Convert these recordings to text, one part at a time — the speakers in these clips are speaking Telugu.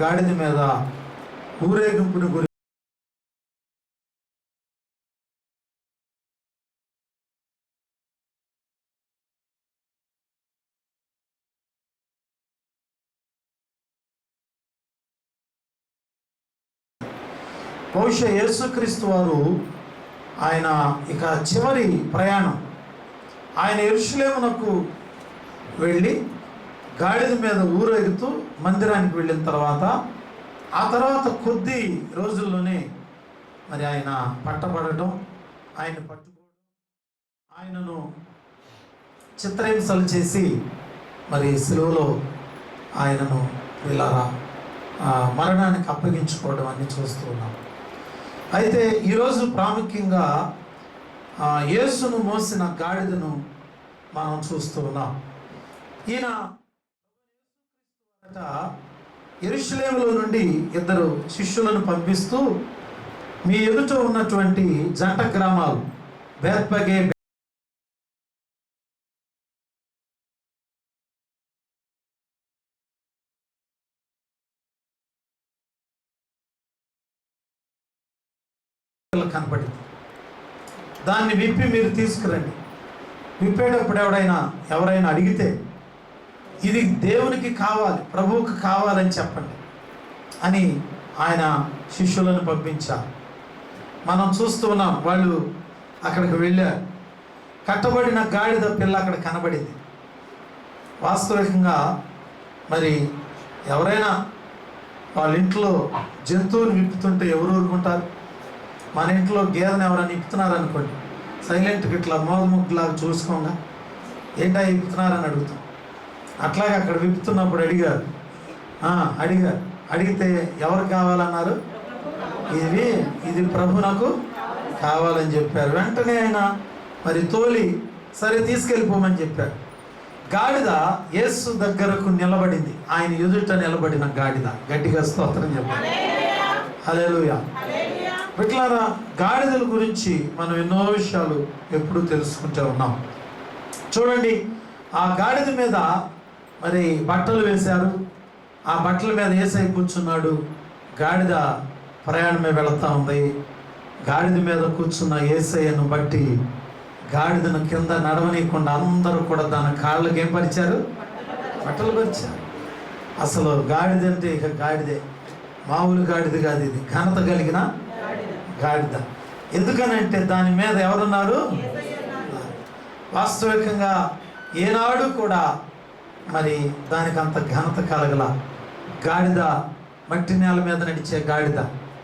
గాడిద మీద ఊరేగింపుని గురించి బహుశా యేసుక్రీస్తు వారు ఆయన ఇక చివరి ప్రయాణం, ఆయన యెరూషలేమునకు వెళ్ళి గాడిద మీద ఊరేగుతూ మందిరానికి వెళ్ళిన తర్వాత ఆ తర్వాత కొద్ది రోజుల్లోనే మరి ఆయన పట్టబడటం, ఆయన పట్టుకోవడం, ఆయనను చిత్రహింసలు చేసి మరి సిలువలో ఆయనను ఇలా మరణానికి అప్పగించుకోవడం అన్ని చూస్తూ ఉన్నాం. అయితే ఈరోజు ప్రాముఖ్యంగా యేసును మోసిన గాడిదను మనం చూస్తూ ఉన్నాం. ఈయన యెరూషలేములో నుండి 2 శిష్యులను పంపిస్తూ మీ ఎదుట ఉన్నటువంటి జంట గ్రామాలు బేత్పగే కనపడింది. దాన్ని విప్పి మీరు తీసుకురండి. విప్పేటప్పుడు ఎవరైనా అడిగితే ఇది దేవునికి కావాలి, ప్రభువుకు కావాలని చెప్పండి అని ఆయన శిష్యులను పంపించారు. మనం చూస్తూ ఉన్నాం, వాళ్ళు అక్కడికి వెళ్ళారు. కట్టబడిన గాడిద పిల్ల అక్కడ కనబడింది. వాస్తవికంగా మరి ఎవరైనా వాళ్ళ ఇంట్లో జంతువుని విప్పుతుంటే ఎవరు ఊరుకుంటారు? మన ఇంట్లో గేదెను ఎవరైనా ఇప్పుతున్నారు అనుకోండి, సైలెంట్గా ఇట్లా మోగముగ్గులాగా చూసుకోగా ఏంటా ఇప్పుతున్నారని అడుగుతాం. అట్లాగే అక్కడ విప్పుతున్నప్పుడు అడిగారు. అడిగితే ఎవరు కావాలన్నారు? ఇది ప్రభునకు కావాలని చెప్పారు. వెంటనే ఆయన మరి తోలి సరే తీసుకెళ్ళిపోమని చెప్పారు. గాడిద యేసు దగ్గరకు నిలబడింది. ఆయన ఎదుట నిలబడిన గాడిద. గట్టిగా స్తోత్రం చెప్పాలి. హల్లెలూయా. ఇట్లారా గాడిదల గురించి మనం ఎన్నో విషయాలు ఎప్పుడూ తెలుసుకుంటూ ఉన్నాం. చూడండి, ఆ గాడిద మీద మరి బట్టలు వేశారు. ఆ బట్టల మీద యేసయ్య కూర్చున్నాడు. గాడిద ప్రయాణమే వెళుతూ ఉంది. గాడిద మీద కూర్చున్న యేసయ్యను బట్టి గాడిదను కింద నడవనీయకుండా అందరూ కూడా దాని కాళ్ళకి ఏం పరిచారు? బట్టలు పరిచారు. అసలు గాడిద అంటే ఇక గాడిదే, మామూలు గాడిద కాదు, ఇది ఘనత కలిగిన గాడిద. ఎందుకనంటే దాని మీద ఎవరున్నారు? వాస్తవికంగా ఏనాడు కూడా మరి దానికి అంత ఘనత కలగల. గాడిద మట్టి నేల మీద నడిచే గాడిద,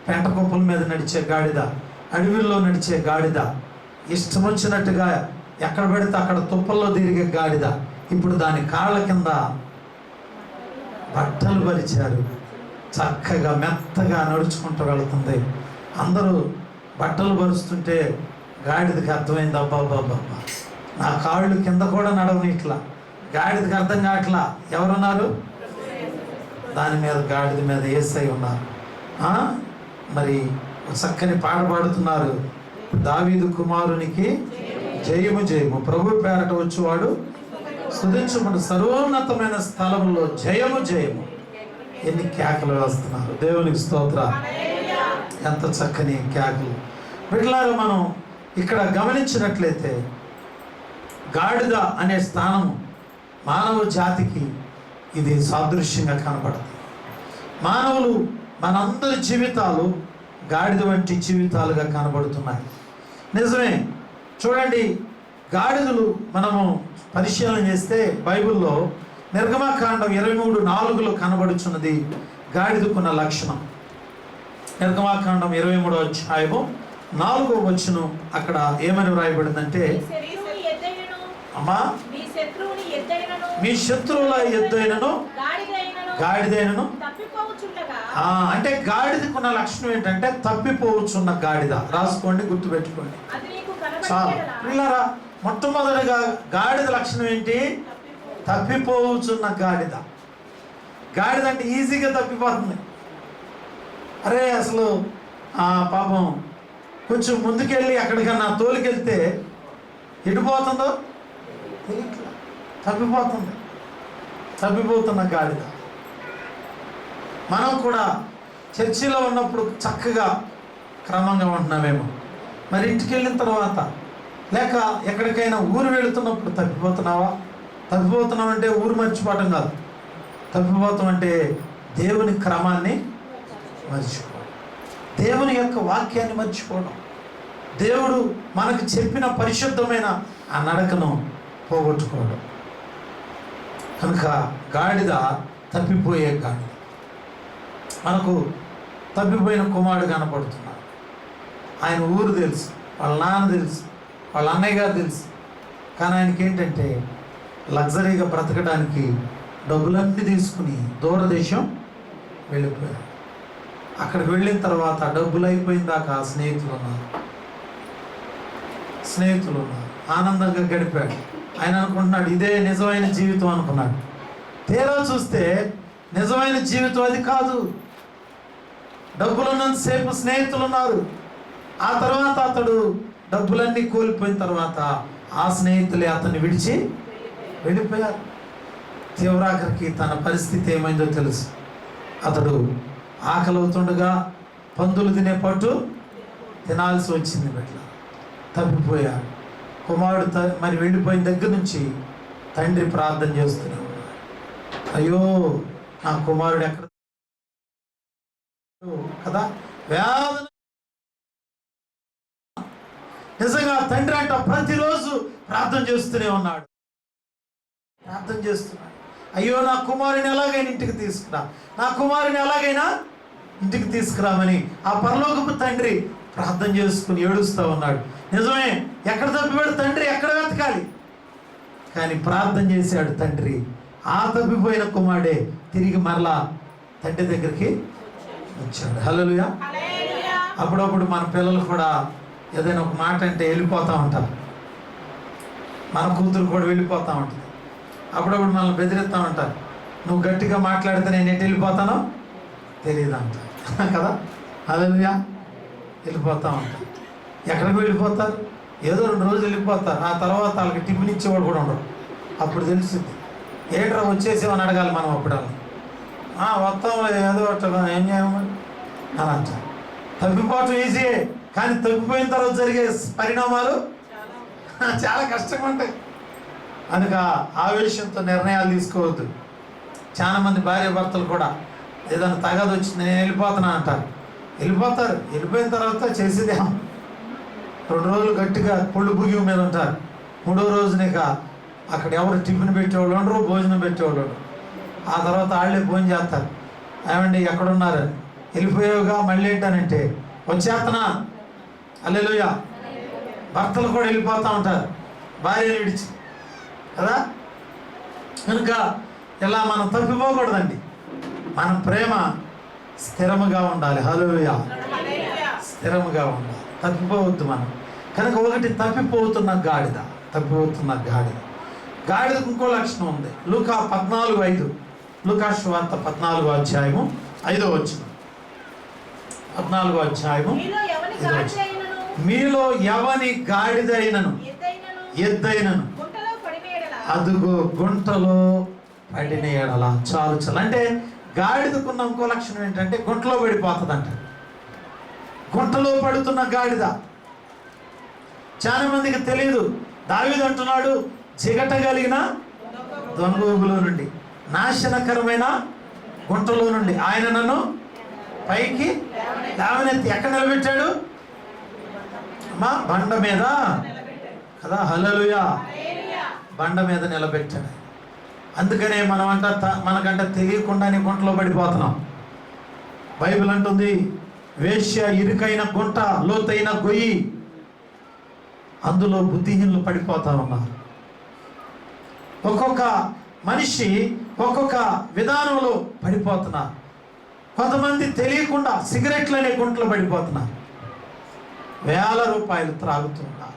పెంట కుప్పల మీద నడిచే గాడిద, అడవిల్లో నడిచే గాడిద, ఇష్టం వచ్చినట్టుగా ఎక్కడ పెడితే అక్కడ తుప్పల్లో తిరిగే గాడిద. ఇప్పుడు దాని కాళ్ళ కింద బట్టలు పరిచారు. చక్కగా మెత్తగా నడుచుకుంటూ వెళుతుంది. అందరూ బట్టలు పరుస్తుంటే గాడిదకి అర్థమైంది, అబ్బాబ్బాబ్బా నా కాళ్ళు కింద కూడా నడవని. ఇట్లా గాడిదకి అర్థం కావట్లా ఎవరున్నారు? దాని మీద గాడిద మీద యేసయ్య ఉన్నారు. మరి చక్కని పాట పాడుతున్నారు. దావీదు కుమారునికి జయము జయము, ప్రభు పేరట వచ్చేవాడు స్తుతించుకుంటూ సర్వోన్నతమైన స్థలంలో జయము జయము. ఎన్ని కేకలు వేస్తున్నారు! దేవునికి స్తోత్రం. ఎంత చక్కని కేకలు! వీటిలాగా మనం ఇక్కడ గమనించినట్లయితే గాడిద అనే స్థానం మానవ జాతికి ఇది సాదృశ్యంగా కనపడుతుంది. మానవులు మనందరి జీవితాలు గాడిద వంటి జీవితాలుగా కనబడుతున్నాయి. నిజమే. చూడండి, గాడిదలు మనము పరిశీలన చేస్తే బైబిల్లో నిర్గమకాండం 23:4 కనబడుచున్నది గాడిదకున్న లక్షణం. నిర్గమకాండం 23వ అధ్యాయము 4వ వచనం అక్కడ ఏమని వ్రాయబడిందంటే, అమ్మా మీ శత్రువుల ఎద్దైనను గాడిదైనను. అంటే గాడిదకున్న లక్షణం ఏంటంటే తప్పిపోవచ్చున్న గాడిద. రాసుకోండి, గుర్తుపెట్టుకోండి చాలు పిల్లరా. మొట్టమొదటిగా గాడిద లక్షణం ఏంటి? తప్పిపోవచ్చున్న గాడిద. గాడిద అంటే ఈజీగా తప్పిపోతుంది. అరే అసలు పాపం కొంచెం ముందుకెళ్ళి ఎక్కడికన్నా తోలికెళ్తే ఎడిపోతుందో తప్పిపోతుంది. తప్పిపోతున్న గాడిద. మనం కూడా చర్చిలో ఉన్నప్పుడు చక్కగా క్రమంగా ఉంటున్నామేమో, మరి ఇంటికి వెళ్ళిన తర్వాత లేక ఎక్కడికైనా ఊరు వెళుతున్నప్పుడు తప్పిపోతున్నావా? తప్పిపోతున్నాం అంటే ఊరు మర్చిపోవటం కాదు, తప్పిపోతాం అంటే దేవుని క్రమాన్ని మర్చిపోవడం, దేవుని యొక్క వాక్యాన్ని మర్చిపోవడం, దేవుడు మనకు చెప్పిన పరిశుద్ధమైన ఆ నడకను పోగొట్టుకోవడం. కనుక గాడిద తప్పిపోయే గాడిద. మనకు తప్పిపోయిన కుమారుడు కనపడుతున్నాడు. ఆయన ఊరు తెలుసు, వాళ్ళ నాన్న తెలుసు, వాళ్ళ అన్నయ్య గారు తెలుసు. కానీ ఆయనకి ఏంటంటే లగ్జరీగా బ్రతకడానికి డబ్బులన్నీ తీసుకుని దూరదేశం వెళ్ళిపోయారు. అక్కడికి వెళ్ళిన తర్వాత డబ్బులు అయిపోయిన దాకా స్నేహితులు ఉన్నారు, ఆనందంగా గడిపాడు. ఆయన అనుకుంటున్నాడు ఇదే నిజమైన జీవితం అనుకున్నాడు. తీరా చూస్తే నిజమైన జీవితం అది కాదు. డబ్బులున్నంతసేపు స్నేహితులు ఉన్నారు, ఆ తర్వాత అతడు డబ్బులన్నీ కోల్పోయిన తర్వాత ఆ స్నేహితులే అతన్ని విడిచి వెళ్ళిపోయారు. తీవ్రాఖరికి తన పరిస్థితి ఏమైందో తెలుసు. అతడు ఆకలి అవుతుండగా పందులు తినే పట్టు తినాల్సి వచ్చింది. బట్ల తప్పిపోయాడు. కుమారుడు మరి వెళ్ళిపోయిన దగ్గర నుంచి తండ్రి ప్రార్థన చేస్తూనే ఉన్నాడు, అయ్యో నా కుమారుడు ఎక్కడ కదా. వేదన నిజంగా తండ్రి అంట ప్రతిరోజు ప్రార్థన చేస్తూనే ఉన్నాడు, అయ్యో నా కుమారుని ఎలాగైనా ఇంటికి తీసుకురా, నా కుమారుని ఎలాగైనా ఇంటికి తీసుకురామని ఆ పరలోకపు తండ్రి ప్రార్థన చేసుకుని ఏడుస్తూ ఉన్నాడు. నిజమే, ఎక్కడ తప్పిపోయాడు తండ్రి, ఎక్కడ వెతకాలి, కానీ ప్రార్థన చేశాడు తండ్రి. ఆ తప్పిపోయిన కుమారుడే తిరిగి మరలా తండ్రి దగ్గరికి వచ్చాడు. హల్లెలూయా. అప్పుడప్పుడు మన పిల్లలు కూడా ఏదైనా ఒక మాట అంటే వెళ్ళిపోతూ ఉంటారు. మన కూతురు కూడా వెళ్ళిపోతూ ఉంటుంది. అప్పుడప్పుడు మనల్ని బెదిరిస్తూ ఉంటారు, నువ్వు గట్టిగా మాట్లాడితే నేను ఎటు వెళ్ళిపోతానో తెలియదు అంటారు కదా. హల్లెలూయా. వెళ్ళిపోతూ ఉంటారు. ఎక్కడికి వెళ్ళిపోతారు? ఏదో 2 రోజులు వెళ్ళిపోతారు. ఆ తర్వాత వాళ్ళకి టిఫిన్ ఇచ్చేవాడు కూడా ఉండడు. అప్పుడు తెలుస్తుంది, ఏంట్రా వచ్చేసేమని అడగాలి మనం. అప్పుడు వస్తాంలో ఏదో ఏం చేయమని అని అంటారు. తప్పిపోవటం ఈజీయే, కానీ తప్పిపోయిన తర్వాత జరిగే పరిణామాలు చాలా కష్టంగా ఉంటాయి. కనుక ఆవేశంతో నిర్ణయాలు తీసుకోవద్దు. చాలామంది భార్య భర్తలు కూడా ఏదైనా తగదు వచ్చింది నేను వెళ్ళిపోతున్నా అంటారు. వెళ్ళిపోతారు. వెళ్ళిపోయిన తర్వాత చేసేదేమో 2 రోజులు గట్టిగా పొళ్ళు బుగి మీద ఉంటారు. 3వ రోజునిక అక్కడ ఎవరు టిఫిన్ పెట్టేవాళ్ళు ఉండరు, భోజనం పెట్టేవాళ్ళు ఉండరు. ఆ తర్వాత వాళ్ళే భోజనం చేస్తారు. ఏమండి ఎక్కడున్నారు, వెళ్ళిపోయావుగా మళ్ళీ ఏంటనంటే వచ్చేస్తున్నా. హల్లెలూయా. భర్తలు కూడా వెళ్ళిపోతూ ఉంటారు భార్యను విడిచి కదా. కనుక ఇలా మనం తప్పిపోకూడదండి. మన ప్రేమ స్థిరముగా ఉండాలి. హల్లెలూయా. స్థిరముగా ఉండాలి, తప్పిపోవద్దు మనం. కనుక ఒకటి తప్పిపోతున్న గాడిద. గాడిదకు ఇంకో లక్షణం ఉంది. లూకా 14:5, లూకా సువార్త 14వ అధ్యాయము 5వ వచనం. 14వ అధ్యాయము మీలో ఎవని గాడిదైనను ఎద్దైనను అదుగో గుంటలో పడిన ఎడల చాలు. అంటే గాడిదకున్న ఇంకో లక్షణం ఏంటంటే గుంటలో పడిపోతుందంట. గుంటలో పడుతున్న గాడిద. చాలా మందికి తెలియదు. దావీదు అంటున్నాడు, జిగటగలిగిన దొంగూబులో నుండి, నాశనకరమైన గుంటలో నుండి ఆయన నన్ను పైకి లేవనెత్తి ఎక్కడ నిలబెట్టాడు? అమ్మా బండ మీద కదా. హల్లెలూయా. బండ మీద నిలబెట్టాడు. అందుకనే మనకంట తెలియకుండానే గుంటలో పడిపోతున్నాం. బైబిల్ అంటుంది, వేశ్య ఇరుకైన గుంట, లోతైన గొయ్యి, అందులో బుద్ధిహీనులు పడిపోతా ఉన్నారు. ఒక్కొక్క మనిషి ఒక్కొక్క విధానంలో పడిపోతున్నారు. కొంతమంది తెలియకుండా సిగరెట్లు అనే గుంటలో పడిపోతున్నారు, వేల రూపాయలు త్రాగుతున్నారు.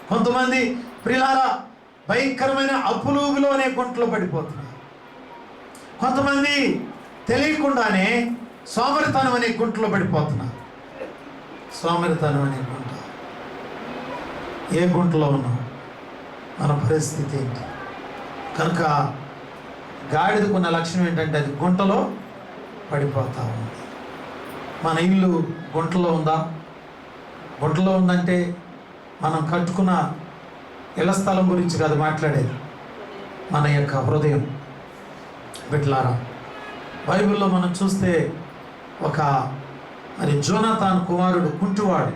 కొంతమంది ప్రియులారా భయంకరమైన అప్పులూబిలో అనే గుంటలో పడిపోతున్నారు. కొంతమంది తెలియకుండానే సోమరితనం అనే గుంటలో పడిపోతున్నారు. సోమరితనం అనే గుంట. ఏ గుంటలో ఉన్నాం? మన పరిస్థితి ఏంటి? కనుక గాడిదకున్న లక్షణం ఏంటంటే అది గుంటలో పడిపోతా ఉంది. మన ఇల్లు గుంటలో ఉందా? గుంటలో ఉందంటే మనం కట్టుకున్న ఇళ్ల స్థలం గురించి కాదు మాట్లాడేది, మన యొక్క హృదయం. బిడ్డలారా, బైబిల్లో మనం చూస్తే ఒక జోనాతాన్ కుమారుడు కుంటివాడు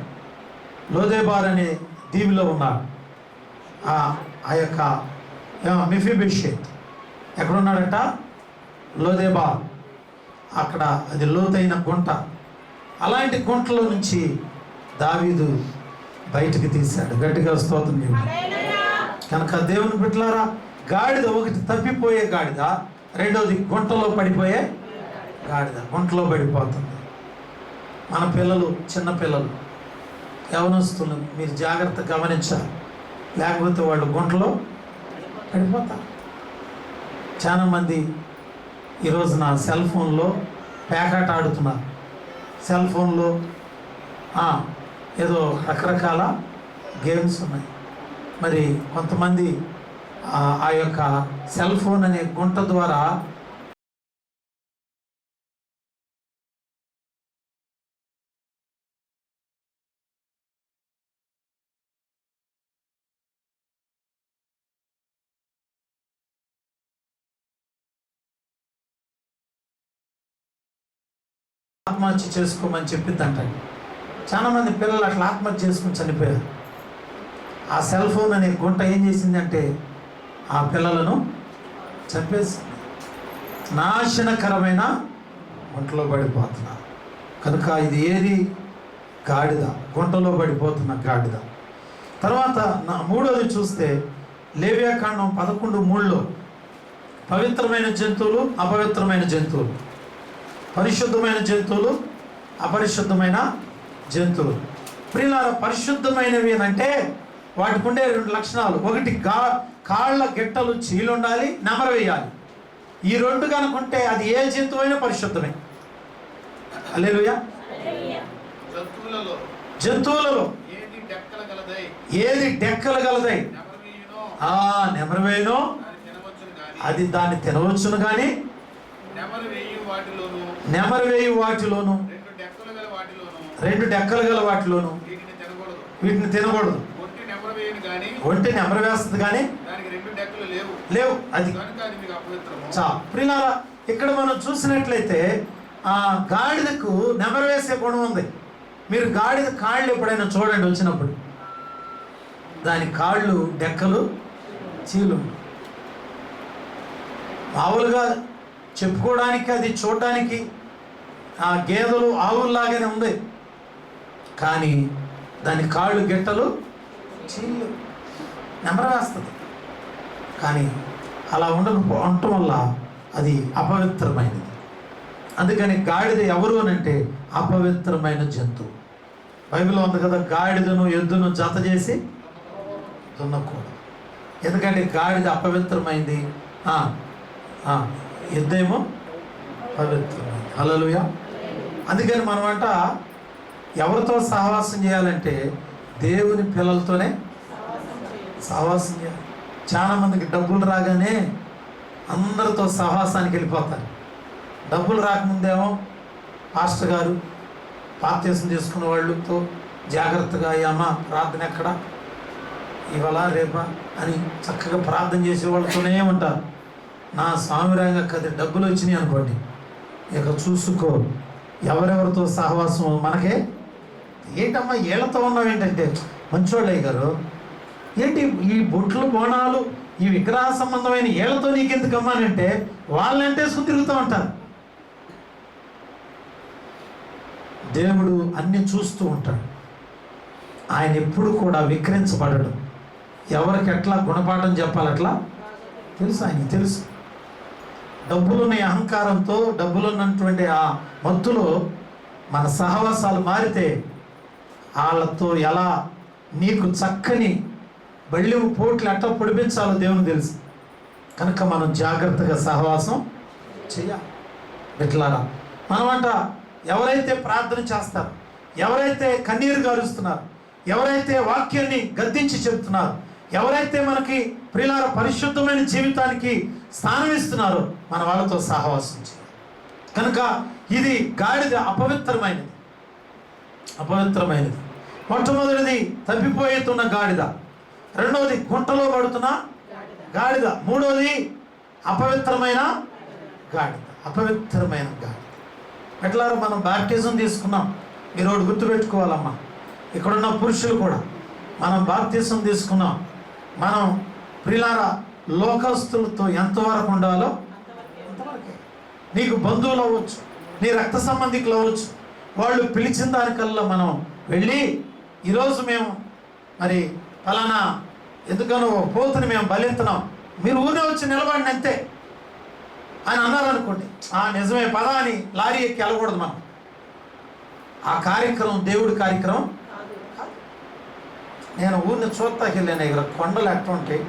లోదెబార్ అనే దీవిలో ఉన్నాడు. ఆ యొక్క మెఫీబోషెత్ ఎక్కడున్నాడట? లోదెబార్. అక్కడ అది లోతైన గుంట. అలాంటి గుంటలో నుంచి దావీదు బయటికి తీశాడు. గట్టిగా స్తోత్రం చెప్పండి. కనుక దేవుని బిడ్డలారా, గాడిద ఒకటి తప్పిపోయే గాడిద, రెండోది గుంటలో పడిపోయే గాడిద. గుంటలో పడిపోతుంది. మన పిల్లలు, చిన్న పిల్లలు, యవనస్తులు, మీరు జాగ్రత్త గమనించాలి, లేకపోతే వాళ్ళు గుంటలో పడిపోతారు. చాలామంది ఈరోజున సెల్ ఫోన్లో పేకాట ఆడుతున్నారు. సెల్ ఫోన్లో ఏదో రకరకాల గేమ్స్ ఉన్నాయి. మరి కొంతమంది ఆ యొక్క సెల్ ఫోన్ అనే గుంట ద్వారా ఆత్మహత్య చేసుకోమని చెప్పిందంట. చాలామంది పిల్లలు అట్లా ఆత్మహత్య చేసుకుని చనిపోయారు. ఆ సెల్ ఫోన్ అనే గుంట ఏం చేసిందంటే ఆ పిల్లలను చంపేసింది. నాశనకరమైన గుంటలో పడిపోతున్నారు. కనుక ఇది ఏది? గాడిద, గుంటలో పడిపోతున్న గాడిద. తర్వాత మూడోది చూస్తే లేవ్యాకాండం 11:3 పవిత్రమైన జంతువులు, అపవిత్రమైన జంతువులు, పరిశుద్ధమైన జంతువులు, అపరిశుద్ధమైన జంతువులు. ప్రియులారా, పరిశుద్ధమైనవి అంటే వాటికి ఉండే 2 లక్షణాలు. ఒకటి, కాళ్ళ గిట్టలు చీలు ఉండాలి, నెమరు వేయాలి. ఈ 2 కనుకుంటే అది ఏ జంతువు అయినా పరిశుద్ధమే. హల్లెలూయా. జంతువులలో ఏది డెక్కలు గలదై నెమరు వేయునో అది దాన్ని తినవచ్చును, కానీ నెమరు వేయు వాటిలోను 2 డెక్కలు గల వాటిలోను వీటిని తినకూడదు. ఒంటి నెమరు వేస్తుంది కానీ లేవు. అది ప్రియులారా, ఇక్కడ మనం చూసినట్లయితే గాడిదకు నెమరు వేసే గుణం ఉంది. మీరు గాడిద కాళ్ళు ఎప్పుడైనా చూడండి వచ్చినప్పుడు, దాని కాళ్ళు డెక్కలు చీలు. మామూలుగా చెప్పుకోవడానికి అది చూడడానికి గేదెలు ఆవుల్లాగానే ఉంది, కానీ దాని కాళ్ళు గిట్టలు చీళ్ళు, నెమరు వేస్తుంది. కానీ అలా ఉండటం వల్ల అది అపవిత్రమైనది. అందుకని గాడిద ఎవరు అని అంటే అపవిత్రమైన జంతువు. బైబిల్లో ఉంది కదా, గాడిదను ఎద్దును జత చేసి దున్నకూడదు. ఎందుకంటే గాడిద అపవిత్రమైంది, ఎద్దేమో పవిత్రమైంది. హల్లెలూయా. అందుకని మనమంట ఎవరితో సహవాసం చేయాలంటే దేవుని పిల్లలతోనే సహవాసం చేయాలి. చాలామందికి డబ్బులు రాగానే అందరితో సహవాసానికి వెళ్ళిపోతారు. డబ్బులు రాకముందేమో పాస్టర్ గారు బాప్తీసం చేసుకున్న వాళ్ళతో జాగ్రత్తగా, అమ్మ ప్రార్థన ఎక్కడ, ఇవాళ రేపా అని చక్కగా ప్రార్థన చేసే వాళ్ళతోనే ఉంటారు. నా స్వామిరంగా కది డబ్బులు వచ్చినాయి అనుకోండి, ఇక చూసుకో ఎవరెవరితో సహవాసం మనకే. ఏంటమ్మా వీళ్ళతో ఉన్నావు ఏంటంటే, మంచోళ్ళు అయ్యారు ఏంటి, ఈ బొట్లు బోనాలు ఈ విగ్రహ సంబంధమైన వీళ్ళతో నీకెందుకమ్మా అని అంటే వాళ్ళంటే తిరుగుతూ ఉంటారు. దేవుడు అన్ని చూస్తూ ఉంటాడు. ఆయన ఎప్పుడు కూడా విక్రించబడడు. ఎవరికి ఎట్లా గుణపాఠం చెప్పాలి అట్లా తెలుసు, ఆయనకి తెలుసు. డబ్బులున్న అహంకారంతో, డబ్బులున్నటువంటి ఆ మత్తులో మన సహవాసాలు మారితే వాళ్ళతో ఎలా నీకు చక్కని బళ్ళెము పోట్లు ఎట్లా పొడిపించాలో దేవుని తెలుసు. కనుక మనం జాగ్రత్తగా సహవాసం చేయాలి. బిడ్డలారా, మనమంట ఎవరైతే ప్రార్థన చేస్తారు, ఎవరైతే కన్నీరు గారుస్తున్నారు, ఎవరైతే వాక్యాన్ని గద్దించి చెబుతున్నారు, ఎవరైతే మనకి ప్రియులార పరిశుద్ధమైన జీవితానికి స్థానం ఇస్తున్నారో మన వాళ్ళతో సహవాసం చేయాలి. కనుక ఇది గాడిద అపవిత్రమైనది. అపవిత్రమైనది. మొట్టమొదటిది తప్పిపోతున్న గాడిద, రెండవది గుంటలో పడుతున్న గాడిద, మూడవది అపవిత్రమైన గాడిద. అపవిత్రమైన గాడిద. ఎట్లా మనం బాప్టిజం తీసుకున్నాం. మీరు ఒకటి గుర్తుపెట్టుకోవాలమ్మా, ఇక్కడున్న పురుషులు కూడా మనం బాప్టిజం తీసుకున్నాం. మనం ప్రిలారా లోకస్తులతో ఎంతవరకు ఉండాలో అంతవరకే. నీకు బంధువులు అవ్వచ్చు, నీ రక్త సంబంధికులు అవ్వచ్చు, వాళ్ళు పిలిచిన దానికల్లా మనం వెళ్ళి ఈరోజు మేము మరి ఫలానా ఎందుకనో పోతుని మేము బలిస్తున్నాం, మీరు ఊరే వచ్చి నిలబడిన అంతే అని అన్నారనుకోండి, నిజమే పదా అని లారీ ఎక్కి వెళ్ళకూడదు మనం. ఆ కార్యక్రమం దేవుడి కార్యక్రమం. నేను ఊరిని చూస్తాకి వెళ్ళాను. ఇక్కడ కొండలు ఎట్లా ఉంటాయి,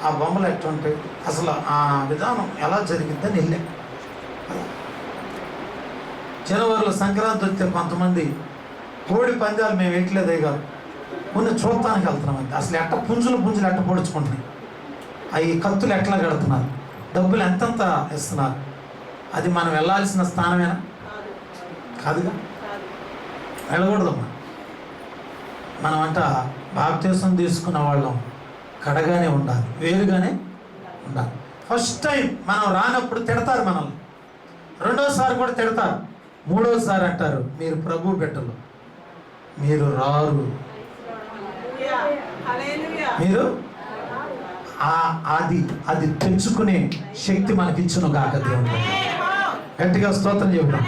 ఆ బొమ్మలు ఎట్లా ఉంటాయి, అసలు ఆ విధానం ఎలా జరిగిద్దని వెళ్ళా. జనవరిలో సంక్రాంతి వస్తే కొంతమంది కోడి పందాలు మేము వేయట్లేదే కాదు, ఊరిని చూడటానికి వెళ్తున్నాం అంతే. అసలు ఎట్ట పుంజులు ఎట్ట పొడుచుకుంటున్నాయి, అవి కత్తులు ఎట్లా కడుతున్నారు, డబ్బులు ఎంతెంత ఇస్తున్నారు. అది మనం వెళ్ళాల్సిన స్థానమేనా? కాదుగా, వెళ్ళకూడదమ్మా. మనం అంట బాప్తిసం తీసుకున్న వాళ్ళం కడగానే ఉండాలి, వేరుగానే ఉండాలి. ఫస్ట్ టైం మనం రానప్పుడు తిడతారు మనల్ని, రెండోసారి కూడా తిడతారు, మూడోసారి అంటారు మీరు ప్రభు బిడ్డలు, మీరు రారు, మీరు అది తెచ్చుకునే శక్తి మనకిచ్చును గాక దేవుడు. గట్టిగా స్తోత్రం చెబుతాం.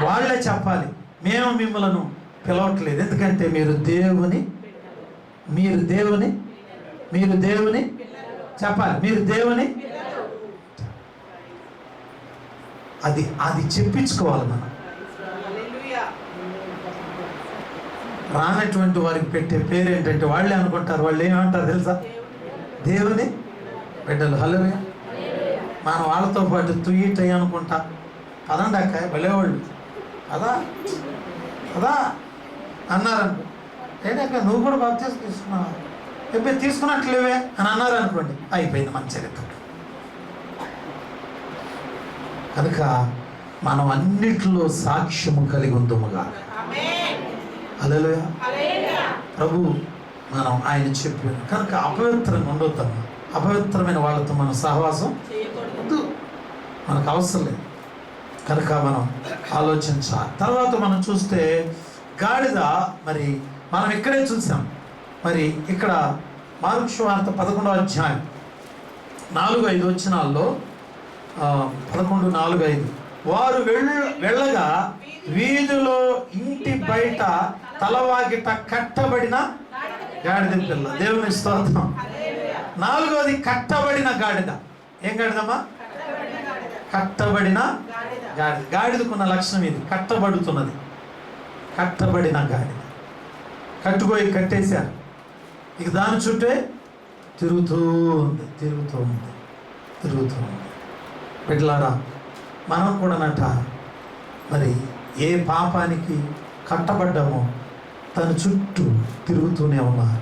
వాళ్ళే చెప్పాలి, మేము మిమ్మల్ని పిలవట్లేదు, ఎందుకంటే మీరు దేవుని చెప్పాలి, మీరు దేవుని. అది చెప్పించుకోవాలి మనం. రానటువంటి వారికి పెట్టే పేరు ఏంటంటే వాళ్ళే అనుకుంటారు, వాళ్ళు ఏమంటారు తెలుసా? దేవుని బిడ్డలు. హల్లెలూయా. మనం వాళ్ళతో పాటు తుయ్యిటయ్యి అనుకుంటా, పదండి అక్క భలేవాళ్ళు అదా అన్నారనుకో, ఏంటక్క నువ్వు కూడా బాప్తిసం తీసుకున్నావా, ఎప్పుడు తీసుకున్నట్లేవే అని అన్నారనుకోండి, అయిపోయింది మన చరిత్ర. కనుక మనం అన్నిట్లో సాక్ష్యము కలిగి ఉందముగా. హల్లెలూయా. ప్రభు మనం ఆయన చెప్పాడు కనుక అపవిత్రంగా ఉండొద్దమ్మా. అపవిత్రమైన వాళ్ళతో మనం సహవాసం వద్దు, మనకు అవసరం లేదు. కనుక మనం ఆలోచించాలి. తర్వాత మనం చూస్తే గాడిద, మరి మనం ఇక్కడే చూసాం. మరి ఇక్కడ మార్కు సువార్త 11వ అధ్యాయం 4-5 వచనాల్లో 11:4-5 వారు వెళ్ళగా వీధిలో ఇంటి బయట తలవాగిట కట్టబడిన గాడిద పిల్ల. దేవుని స్తోత్రం. 4వది కట్టబడిన గాడిద. ఏం గాడిదమ్మా? కట్టబడిన గాడిద. గాడిదకున్న లక్షణం ఇది, కట్టబడుతున్నది. కట్టబడిన గాడిద. కట్టేశారు, ఇక దాని చుట్టే తిరుగుతూ ఉంది. బిడ్డలారా, మనం కూడానట మరి ఏ పాపానికి కట్టబడ్డామో తన చుట్టూ తిరుగుతూనే ఉన్నారు.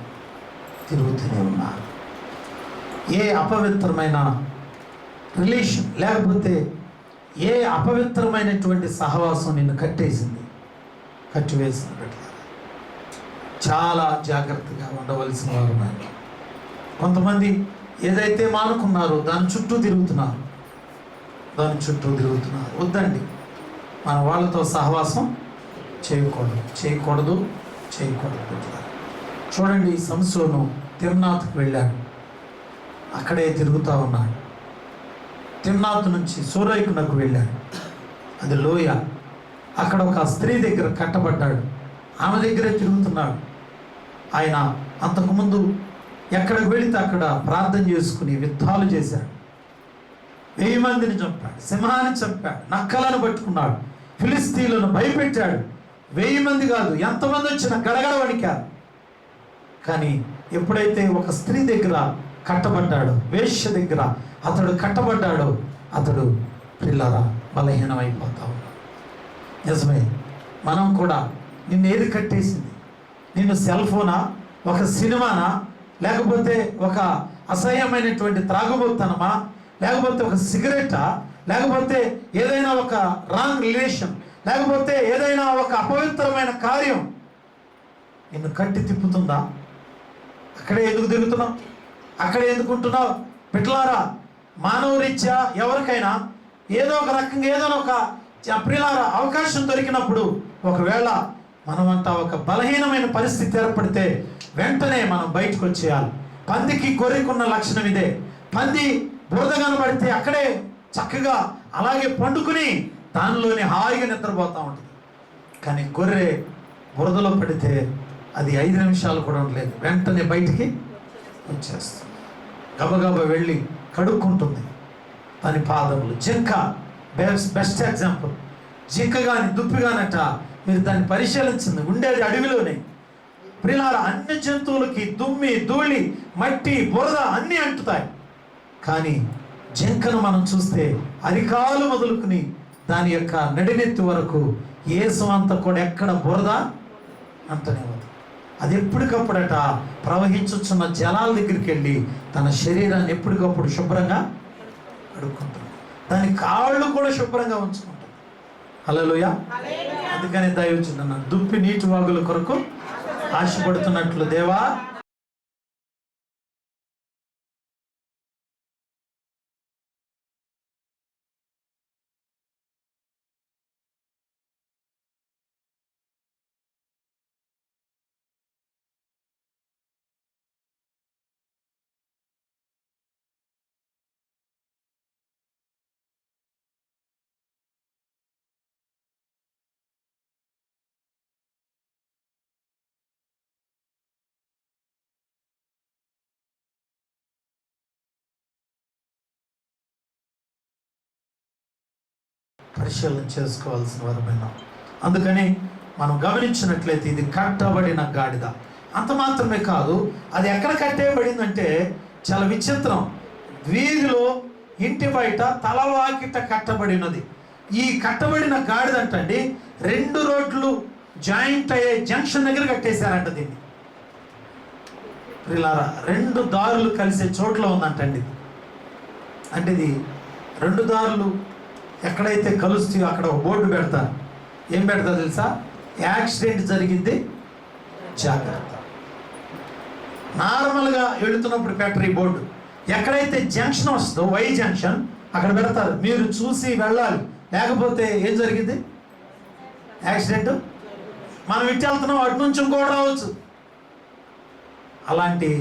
ఏ అపవిత్రమైన రిలేషన్ లేకపోతే ఏ అపవిత్రమైనటువంటి సహవాసం నిన్ను కట్టివేసింది. బిడ్డలారా, చాలా జాగ్రత్తగా ఉండవలసిన వారు ఉన్నారు. కొంతమంది ఏదైతే మానుకున్నారో దాని చుట్టూ తిరుగుతున్నారు. వద్దండి, మన వాళ్ళతో సహవాసం చేయకూడదు. చూడండి, సంసోను తిమ్నాత్కు వెళ్ళాడు, అక్కడే తిరుగుతూ ఉన్నాడు. తిమ్నాత్ నుంచి సూరైకునకు వెళ్ళాడు, అది లోయ. అక్కడ ఒక స్త్రీ దగ్గర కట్టబడ్డాడు, ఆమె దగ్గరే తిరుగుతున్నాడు. ఆయన అంతకుముందు ఎక్కడికి వెళితే అక్కడ ప్రార్థన చేసుకుని యుద్ధాలు చేశాడు. 1000 మందిని చంపాడు, సింహాన్ని చంపాడు, నక్కలను పట్టుకున్నాడు, ఫిలిస్తీన్లను భయపెట్టాడు. 1000 మంది కాదు, ఎంతమంది వచ్చినా గడగడ వణికారు. కానీ ఎప్పుడైతే ఒక స్త్రీ దగ్గర కట్టబడ్డాడో, వేశ్య దగ్గర అతడు కట్టబడ్డాడో, అతడు పిల్లరా బలహీనమైపోతా ఉన్నాడు. నిజమే, మనం కూడా నిన్ను ఏది కట్టేసింది? నిన్ను సెల్ ఫోనా, ఒక సినిమానా, లేకపోతే ఒక అసహ్యమైనటువంటి త్రాగుబోతనమా, లేకపోతే ఒక సిగరెటా, లేకపోతే ఏదైనా ఒక రాంగ్ రిలేషన్, లేకపోతే ఏదైనా ఒక అపవిత్రమైన కార్యం నిన్ను కట్టి తిప్పుతుందా? అక్కడే ఎందుకు తిరుగుతున్నావు? అక్కడే ఎందుకుంటున్నావు? బిడ్డలారా, మానవరీత్యా ఎవరికైనా ఏదో ఒక రకంగా ఏదో ఒక ప్రియులారా అవకాశం దొరికినప్పుడు ఒకవేళ మనమంతా ఒక బలహీనమైన పరిస్థితి ఏర్పడితే వెంటనే మనం బయటకు వచ్చేయాలి. పందికి గొర్రెకున్న లక్షణం ఇదే. పంది బురద కనబడితే అక్కడే చక్కగా అలాగే పండుకుని దానిలోనే హాయిగా నిద్రపోతూ ఉంటుంది. కానీ గొర్రె బురదలో పడితే అది 5 నిమిషాలు కూడా ఉండలేదు, వెంటనే బయటికి వచ్చేస్తుంది. గబగబా వెళ్ళి కడుక్కుంటుంది దాని పాదములు. జింక బెస్ట్ ఎగ్జాంపుల్. జింక కానీ దుప్పి కానట మీరు దాన్ని పరిశీలించింది, ఉండేది అడవిలోనే. ప్రియులారా, అన్ని జంతువులకి దుమ్మి, ధూళి, మట్టి, బురద అన్నీ అంటుతాయి. కానీ జింకను మనం చూస్తే అరికాలు మొదలుకుని దాని యొక్క నడినెత్తి వరకు ఏసమంత కూడా ఎక్కడ బురద అంటనే ఉంది. అది ఎప్పటికప్పుడట ప్రవహించుచున్న జలాల దగ్గరికి వెళ్ళి తన శరీరాన్ని ఎప్పటికప్పుడు శుభ్రంగా కడుక్కుంటుంది. దాని కాళ్ళు కూడా శుభ్రంగా ఉంచుకుంటుంది. హల్లెలూయా. అందుకని దయవచ్చున్న దుప్పి నీటి వాగుల కొరకు ఆశపడుతున్నట్లు దేవా పరిశీలన చేసుకోవాల్సిన వారమైనా. అందుకని మనం గమనించినట్లయితే ఇది కట్టబడిన గాడిద. అంత మాత్రమే కాదు, అది ఎక్కడ కట్టేయబడిందంటే చాలా విచిత్రం. వీధిలో ఇంటి బయట తలవాకిట కట్టబడినది. ఈ కట్టబడిన గాడిద అంటండి 2 రోడ్లు జాయింట్ అయ్యే జంక్షన్ దగ్గర కట్టేశారంట దీన్ని. ప్రియులారా, 2 దారులు కలిసే చోట్ల ఉందంటండి. అంటే ఇది 2 దారులు ఎక్కడైతే కలుస్తాయో అక్కడ ఒక బోర్డు పెడతారు. ఏం పెడతారు తెలుసా? యాక్సిడెంట్ జరిగింది జాగ్రత్త. నార్మల్గా వెళుతున్నప్పుడు పెట్టరు ఈ బోర్డు. ఎక్కడైతే జంక్షన్ వస్తుందో వై జంక్షన్ అక్కడ పెడతారు, మీరు చూసి వెళ్ళాలి, లేకపోతే ఏం జరిగింది యాక్సిడెంట్. మనం ఇటు వెళ్తున్నాం, అటు నుంచి ఇంకోటి రావచ్చు. అలాంటి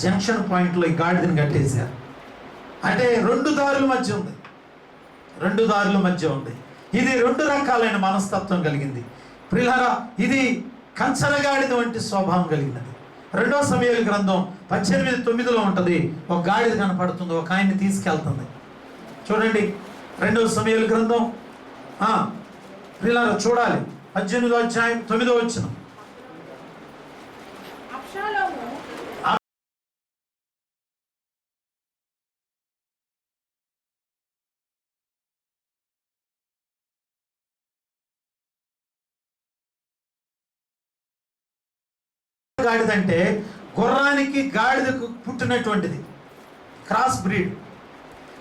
జంక్షన్ పాయింట్లో ఈ గాడిదని కట్టేశారు. అంటే 2 దారుల మధ్య ఉంది, 2 దారుల మధ్య ఉంది. ఇది 2 రకాలైన మనస్తత్వం కలిగింది. ప్రియులారా, ఇది కంచరగాడిద వంటి స్వభావం కలిగినది. 2వ సమూయేలు గ్రంథం 18:9 ఉంటుంది. ఒక గాడిద కనపడుతుంది, ఒక ఆయన్ని తీసుకెళ్తుంది. చూడండి 2వ సమూయేలు గ్రంథం ప్రియులారా చూడాలి, 18వ అధ్యాయం 9వ వచనం. గాడిద అంటే గుర్రానికి గాడిదకు పుట్టినటువంటిది, క్రాస్ బ్రీడ్.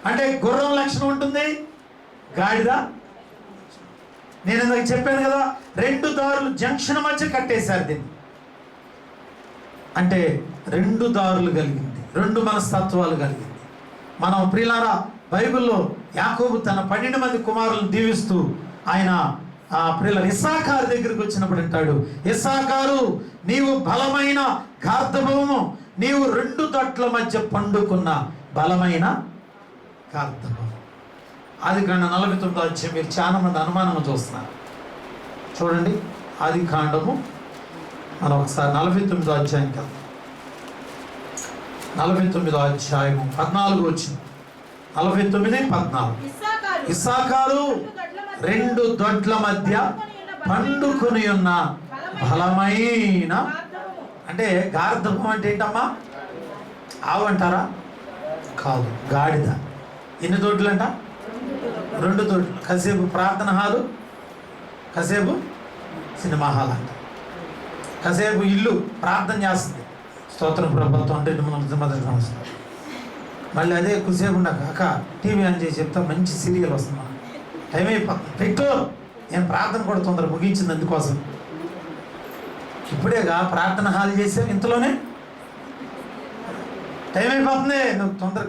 అంటే గుర్రం లక్షణం ఉంటుంది, గాడిద. నేను ఇందాక చెప్పాను కదా, 2 దారులు జంక్షన్ మధ్య కట్టేశారు దీన్ని. అంటే 2 దారులు కలిగింది, 2 మనస్తత్వాలు కలిగింది. మనం ప్రియులారా బైబిల్లో యాకోబు తన 12 మంది కుమారులను దీవిస్తూ ఆయన ప్రియుల ఇస్సాకారు దగ్గరికి వచ్చినప్పుడు అంటాడు, ఇస్సాకారు నీవు బలమైన గార్ధబము, నీవు 2 తట్ల మధ్య పండుకున్న బలమైన గార్ధబము. ఆదికాండం 49వ అధ్యాయం. మీరు చాలా మంది అనుమానంగా చూస్తున్నారు. చూడండి ఆదికాండము మనం ఒకసారి 49వ అధ్యాయం కదా, 49వ అధ్యాయము 14 వచ్చింది. 49:14. ఇస్సాకారు 2 దొడ్ల మధ్య పండుకొని ఉన్న బలమైన, అంటే గార్ధబం అంటే ఏంటమ్మా? ఆవు అంటారా? కాదు, గాడిద. ఎన్ని దొడ్లు అంట? 2 దొడ్లు. కాసేపు ప్రార్థన హాలు, కాసేపు సినిమా హాల్ అంట. కాసేపు ఇల్లు ప్రార్థన చేస్తుంది, స్తోత్రం ప్రభుత్వం అంటే మొదటి సంవత్సరం. మళ్ళీ అదే కొద్దిసేపు ఉన్నాక అక్క టీవీ ఆన్ చేసి చెప్తా మంచి సీరియల్ వస్తుంది, టైం అయిపోతుంది పెట్టు, నేను ప్రార్థన కూడా తొందర ముగించింది అందుకోసం. ఇప్పుడేగా ప్రార్థన హాల్ చేసావు, ఇంతలోనే టైం అయిపోతుంది, నువ్వు తొందర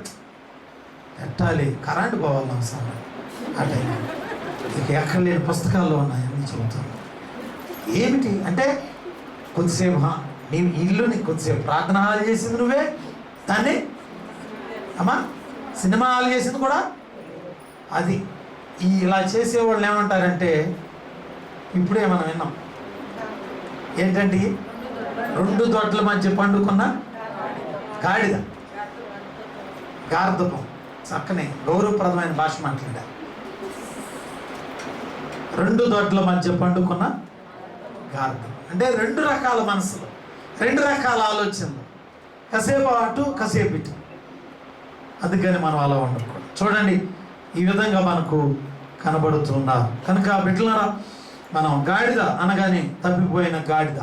పెట్టాలి, కరెంట్ పోవాలి అవసరం. ఆ టైం ఇక ఎక్కడ లేని పుస్తకాల్లో ఉన్నాయని చెబుతాను. ఏమిటి అంటే కొద్దిసేపు నీ ఇల్లుని కొద్దిసేపు ప్రార్థన హాల్ చేసింది నువ్వే, దాన్ని అమ్మా సినిమా హాల్ చేసింది కూడా అది. ఇలా చేసేవాళ్ళు ఏమంటారంటే ఇప్పుడే మనం విన్నాం ఏంటంటే 2 దొడ్ల మధ్య పండుకున్న గాడిద, గార్ధపం. చక్కని గౌరవప్రదమైన భాష మాట్లాడారు. 2 దొడ్ల మధ్య పండుకున్న గార్ధం అంటే 2 రకాల మనసులు, 2 రకాల ఆలోచనలు, కాసేపు అటు కాసేపు ఇటు. అందుకని మనం అలా ఉండకూడదు. చూడండి ఈ విధంగా మనకు కనబడుతున్నారు. కనుక బిడ్డలారా, మనం గాడిద అనగానే తప్పిపోయిన గాడిద,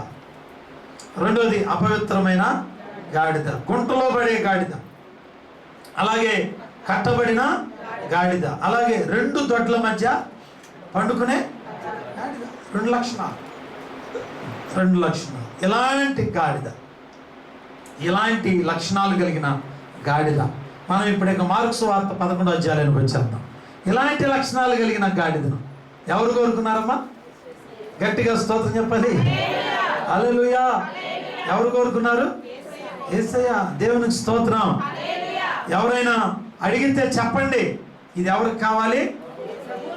రెండోది అపవిత్రమైన గాడిద, గుంటలో పడే గాడిద, అలాగే కట్టబడిన గాడిద, అలాగే 2 దొడ్ల మధ్య పండుకునే గాడిద. 2 లక్షణాలు. ఇలాంటి గాడిద, ఇలాంటి లక్షణాలు కలిగిన గాడిద. మనం ఇప్పుడు ఇక మార్కు సువార్త 11వ అధ్యాయానికి వచ్చేద్దాం. ఇలాంటి లక్షణాలు కలిగిన గాడిదను ఎవరు కోరుకున్నారమ్మా? గట్టిగా స్తోత్రం చెప్పాలి. హల్లెలూయా. ఎవరు కోరుకున్నారు? యేసయ్య. దేవునికి స్తోత్రం. ఎవరైనా అడిగితే చెప్పండి, ఇది ఎవరికి కావాలి?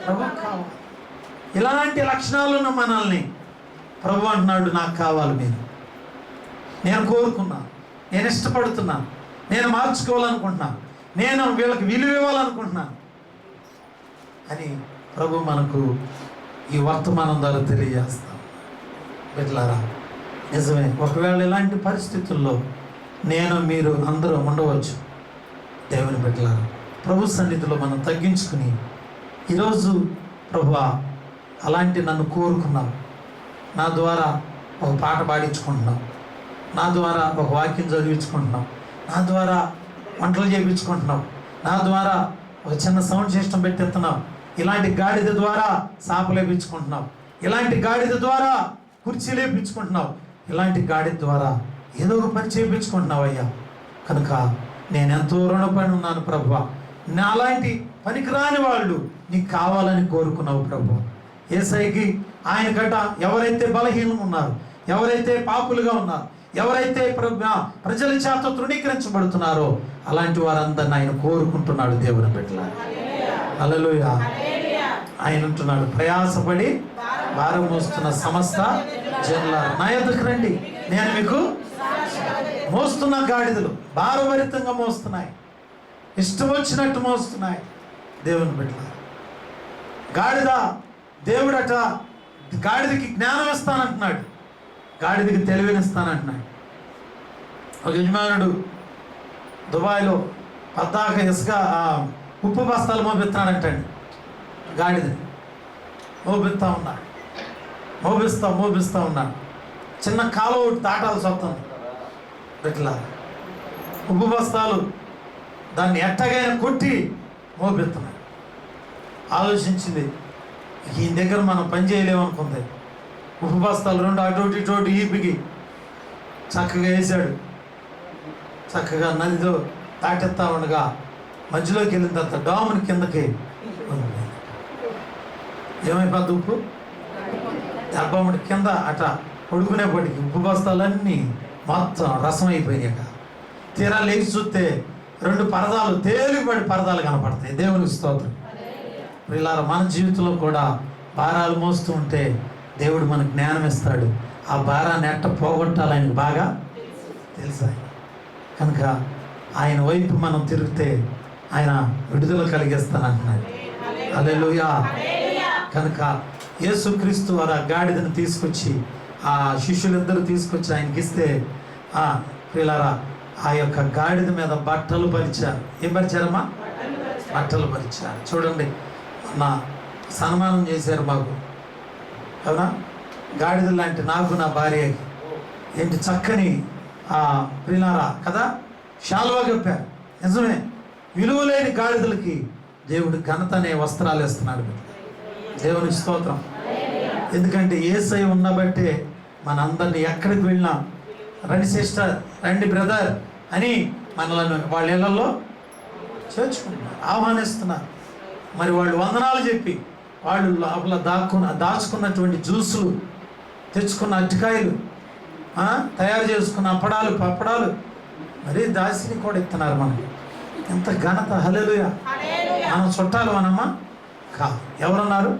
ప్రభువుకి కావాలి. ఇలాంటి లక్షణాలను మనల్ని ప్రభు అంటున్నాడు, నాకు కావాలి మీరు, నేను కోరుకున్నాను, నేను ఇష్టపడుతున్నాను, నేను మార్చుకోవాలనుకుంటున్నాను, నేను వీళ్ళకి విలువ ఇవ్వాలనుకుంటున్నాను అని ప్రభు మనకు ఈ వర్తమానం ద్వారా తెలియజేస్తాం. బిడ్డలారా, నిజమే, ఒకవేళ ఇలాంటి పరిస్థితుల్లో నేను మీరు అందరూ ఉండవచ్చు. దేవుని బిడ్డలారా, ప్రభు సన్నిధిలో మనం తగ్గించుకుని ఈరోజు ప్రభువా అలాంటి నన్ను కోరుకున్నావు, నా ద్వారా ఒక పాట పాడించుకుంటున్నావు, నా ద్వారా ఒక వాక్యం చదివించుకుంటున్నావు, నా ద్వారా వంటలు చేయించుకుంటున్నావు, నా ద్వారా ఒక చిన్న సౌండ్ సిస్టమ్ పెట్టిస్తున్నావు, ఇలాంటి గాడిద ద్వారా సాపలు వేయించుకుంటున్నావు, ఇలాంటి గాడిద ద్వారా కుర్చీలు వేయించుకుంటున్నావు, ఇలాంటి గాడిద ద్వారా ఏదో ఒక పని చేయించుకుంటున్నావు అయ్యా. కనుక నేను ఎంతో రుణపడి ఉన్నాను ప్రభువా. నా అలాంటి పనికిరాని వాళ్ళు నీకు కావాలని కోరుకున్నావు ప్రభువా. యేసయ్యకి ఆయన గట ఎవరైతే బలహీనంగా ఉన్నారు, ఎవరైతే పాపులుగా ఉన్నారు, ఎవరైతే ప్రజల చేత తృణీకరించబడుతున్నారో అలాంటి వారందరిని ఆయన కోరుకుంటున్నాడు. దేవుని బిడ్డలారా, హల్లెలూయా. ఆయన అంటున్నాడు, ప్రయాసపడి భారం మోస్తున్న సమస్త జనులారా నా యొద్దకు రండి, నేను మీకు మోస్తున్న గాడిదలు భారభరితంగా మోస్తున్నాయి, ఇష్టం వచ్చినట్టు మోస్తున్నాయి. దేవుని బిడ్డలారా, గాడిద దేవుడట గాడిదకి జ్ఞానం ఇస్తానంటున్నాడు, గాడిదకి తెలివినిస్తానంటున్నాడు. ఒక యజమానుడు దుబాయ్లో పద్దాక ఇసుక ఉప్పు బస్తాలు మోపిస్తున్నాడంటండి. గాడిదని మోపిస్తూ ఉన్నాడు. చిన్న కాలువ ఒకటి దాటాల్సి వస్తుంది. ఇట్లా ఉప్పు బస్తాలు దాన్ని ఎట్టగైనా కొట్టి మోపిస్తున్నాడు. ఆలోచించింది, ఈయన దగ్గర మనం పని చేయలేమనుకుంది. ఉప్పు బస్తాలు 2 అటు ఇటు ఈపికి చక్కగా వేసాడు. చక్కగా నదిలో దాటెత్తా ఉండగా మధ్యలోకి వెళ్ళిన తర్వాత డాముని కిందకి ఏమైపోద్ది, ఉప్పు దర్భముడి కింద అట పడుకునేప్పటికి ఉప్పు బస్తాలన్నీ మొత్తం రసం అయిపోయాక తీరా లేచి చూస్తే 2 పరదాలు తేలిపడి పరదాలు కనపడతాయి. దేవునికి స్తోత్రం. వీళ్ళారా, మన జీవితంలో కూడా భారాలు మోస్తూ ఉంటే దేవుడు మనకు జ్ఞానం ఇస్తాడు. ఆ భారాన్ని ఎట్ట పోగొట్టాలి ఆయనకు బాగా తెలుసు. కనుక ఆయన వైపు మనం తిరిగితే ఆయన విడుదల కలిగిస్తానంటున్నాడు. హల్లెలూయా. కనుక యేసుక్రీస్తు వారు ఆ గాడిదను తీసుకొచ్చి ఆ శిష్యులిద్దరూ తీసుకొచ్చి ఆయనకి ఇస్తే వీళ్ళారా ఆ యొక్క గాడిద మీద బట్టలు పరిచారు. ఏం పరిచారమ్మా? బట్టలు పరిచారు. చూడండి, నా సన్మానం చేశారు మాకు, అవునా? గాడిద లాంటి నాకు నా భార్యకి ఏంటి చక్కని ప్రియులారా కదా శాలువా కప్పారు. నిజమే, విలువ లేని గాడిదలకి దేవుడు ఘనత అనే వస్త్రాలు వేస్తున్నాడు. దేవునికి స్తోత్రం. ఎందుకంటే యేసయ్య ఉన్నబట్టే మనందరినీ ఎక్కడికి వెళ్ళినా రండి సిస్టర్, రండి బ్రదర్ అని మనలను వాళ్ళ ఇళ్లలో చేర్చుకుంటున్నారు, ఆహ్వానిస్తున్నారు. మరి వాళ్ళు వందనాలు చెప్పి వాళ్ళు లోపల దాచుకున్నటువంటి జ్యూసులు, తెచ్చుకున్న అరటికాయలు, తయారు చేసుకున్న అప్పడాలు పప్పడాలు మరీ దాసిని కూడా ఇస్తున్నారు మనకి. ఎంత ఘనత! హల్లెలూయా. మనం చుట్టాలు మనమ్మ కాదు. ఎవరున్నారు?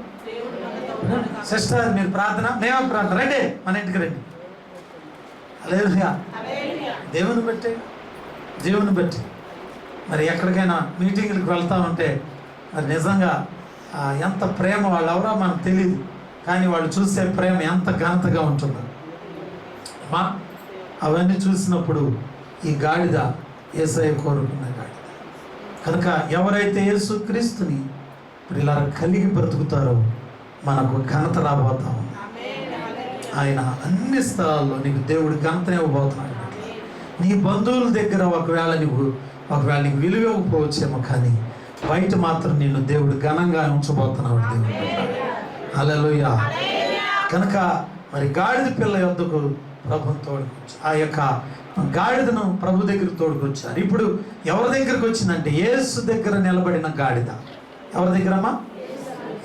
సిస్టర్ మీరు ప్రార్థన, మేమే ప్రార్థన, రండి మన ఇంటికి రండి. హల్లెలూయా. దేవుని బట్టి, దేవుని బట్టి మరి ఎక్కడికైనా మీటింగ్లకు వెళ్తా ఉంటే మరి నిజంగా ఎంత ప్రేమ, వాళ్ళు ఎవరో మనకు తెలియదు, కానీ వాళ్ళు చూసే ప్రేమ ఎంత ఘనతగా ఉంటుందో మా అవన్నీ చూసినప్పుడు ఈ గాడిద యేసయ్య కోరుకున్న గాడిద కనుక ఎవరైతే యేసుక్రీస్తుని ఇలా కలిగి బ్రతుకుతారో మనకు ఘనత రాబోతా ఉంది. ఆయన అన్ని స్థలాల్లో నీకు దేవుడు ఘనతనే ఇవ్వబోతున్నాడు. నీ బంధువుల దగ్గర ఒకవేళ నీకు విలువ ఇవ్వకపోవచ్చేమో, కానీ బయట మాత్రం నిన్ను దేవుడు ఘనంగా ఉంచబోతున్నాడు. దేవుడు హల్లెలూయా. కనుక మరి గాడిద పిల్ల యొద్దకు ప్రభుని తోడుకొచ్చు, ఆ యొక్క గాడిదను ప్రభు దగ్గర తోడుకొచ్చారు. ఇప్పుడు ఎవరి దగ్గరకు వచ్చిందంటే యేసు దగ్గర నిలబడిన గాడిద. ఎవరి దగ్గరమ్మా?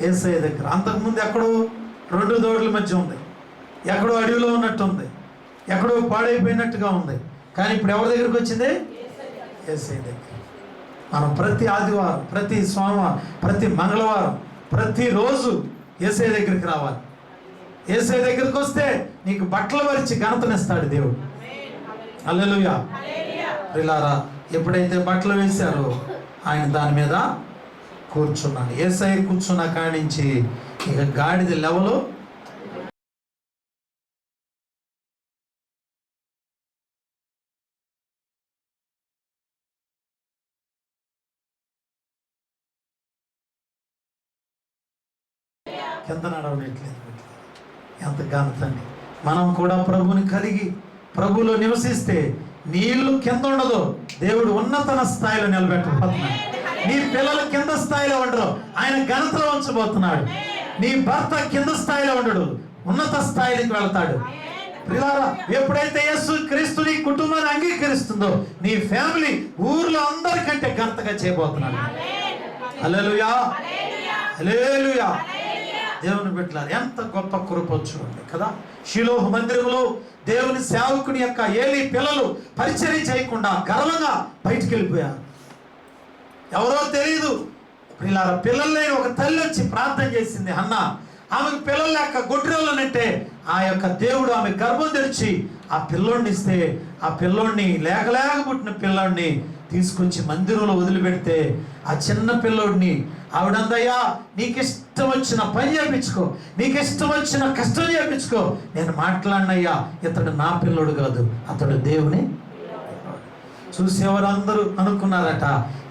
యేసయ్య దగ్గర. అంతకుముందు ఎక్కడో 2 దోడుల మధ్య ఉంది, ఎక్కడో అడవిలో ఉన్నట్టు ఉంది, ఎక్కడో పాడైపోయినట్టుగా ఉంది. కానీ ఇప్పుడు ఎవరి దగ్గరకు వచ్చింది? యేసయ్య దగ్గర. మనం ప్రతి ఆదివారం, ప్రతి సోమవారం, ప్రతి మంగళవారం, ప్రతిరోజు యేసయ్య దగ్గరికి రావాలి. యేసయ్య దగ్గరికి వస్తే నీకు బట్టలు పరిచి ఘనతనిస్తాడు దేవుడు. హల్లెలూయా. ప్రియులారా, ఎప్పుడైతే బట్టలు వేశారో ఆయన దాని మీద కూర్చున్నాడు. యేసయ్య కూర్చున్న కాడి నుంచి ఇక గాడిద లెవెలు కింద నడవట్లేదు. ఎంత ఘనత అండి. మనం కూడా ప్రభుని కలిగి ప్రభులో నివసిస్తే నీళ్లు కింద ఉండదు, దేవుడు ఉన్నతన స్థాయిలో నిలబెట్టబోతున్నాడు. నీ పిల్లలు కింద స్థాయిలో ఉండరు, ఆయన ఘనతలో ఉంచబోతున్నాడు. నీ భర్త కింద స్థాయిలో ఉండడు, ఉన్నత స్థాయికి వెళ్తాడు. ప్రియులారా, ఎప్పుడైతే యేసు క్రీస్తు నీ కుటుంబాన్ని అంగీకరిస్తుందో నీ ఫ్యామిలీ ఊర్లో అందరికంటే ఘనతగా చేయబోతున్నాడు. హల్లెలూయా, హల్లెలూయా. దేవుని బిడ్డలారా, ఎంత గొప్ప కృప చూడండి కదా. షిలోహు మందిరంలో దేవుని సేవకుని యొక్క ఏలి పిల్లలు పరిచర్య చేయకుండా గర్వంగా బయటికి వెళ్ళిపోయారు. ఎవరో తెలియదు. పిల్లల్ని ఒక తల్లి వచ్చి ప్రార్థన చేసింది హన్నా. ఆమెకు పిల్లల యొక్క గొడ్రెళ్ళనంటే ఆ యొక్క దేవుడు ఆమె గర్భం తెరిచి ఆ పిల్లోడిని ఇస్తే ఆ పిల్లోడిని లేకలేక పుట్టిన పిల్లోడిని తీసుకొచ్చి మందిరంలో వదిలిపెడితే ఆ చిన్న పిల్లోడిని ఆవిడందయ్యా నీకు ఇష్టం వచ్చిన పని చేయించుకో, నీకు ఇష్టం వచ్చిన కష్టం చేయించుకో, నేను మాట్లాడినయ్యా, ఇతడు నా పిల్లోడు కాదు, అతడు దేవుని. చూసేవారు అందరూ అనుకున్నారట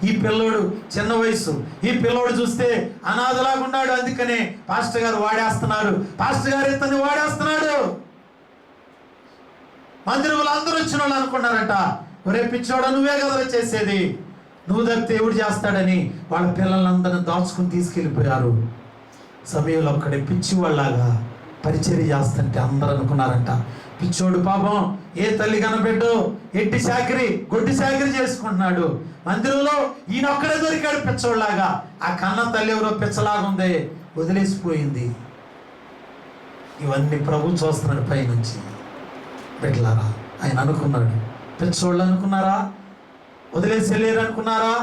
ఈ పిల్లోడు చిన్న వయసు, ఈ పిల్లోడు చూస్తే అనాథలాగా ఉన్నాడు, అందుకనే పాస్టర్ గారు వాడేస్తున్నారు, పాస్టర్ గారు ఇతన్ని వాడేస్తున్నాడు. మందిరంలో అందరూ వచ్చిన వాళ్ళు అనుకున్నారట, ఒరే పిచ్చోడా నువ్వే కదరా చేసేది, నువ్వు తప్పితే ఎవడు చేస్తాడని వాళ్ళ పిల్లలందరినీ దాచుకుని తీసుకెళ్ళిపోయారు. సమయంలో అక్కడే పిచ్చివాళ్ళలాగా పరిచర్య చేస్తుంటే అందరూ అనుకున్నారంట పిచ్చోడు పాపం ఏ తల్లి కనబెట్టు ఎట్టి చాకరీ గొడ్డి చాకరీ చేసుకుంటున్నాడు, మందిరంలో ఈయన ఒక్కడే దొరికాడు పిచ్చోళ్ళలాగా, ఆ కన్న తల్లి ఎవరో పిచ్చలాగా ఉంది వదిలేసిపోయింది. ఇవన్నీ ప్రభు చూస్తున్నాడు పైనుంచి. బిడ్డలారా, ఆయన అనుకున్నాడు పిచ్చోళ్ళు అనుకున్నారా, వదిలేసి వెళ్ళారు అనుకున్నారా,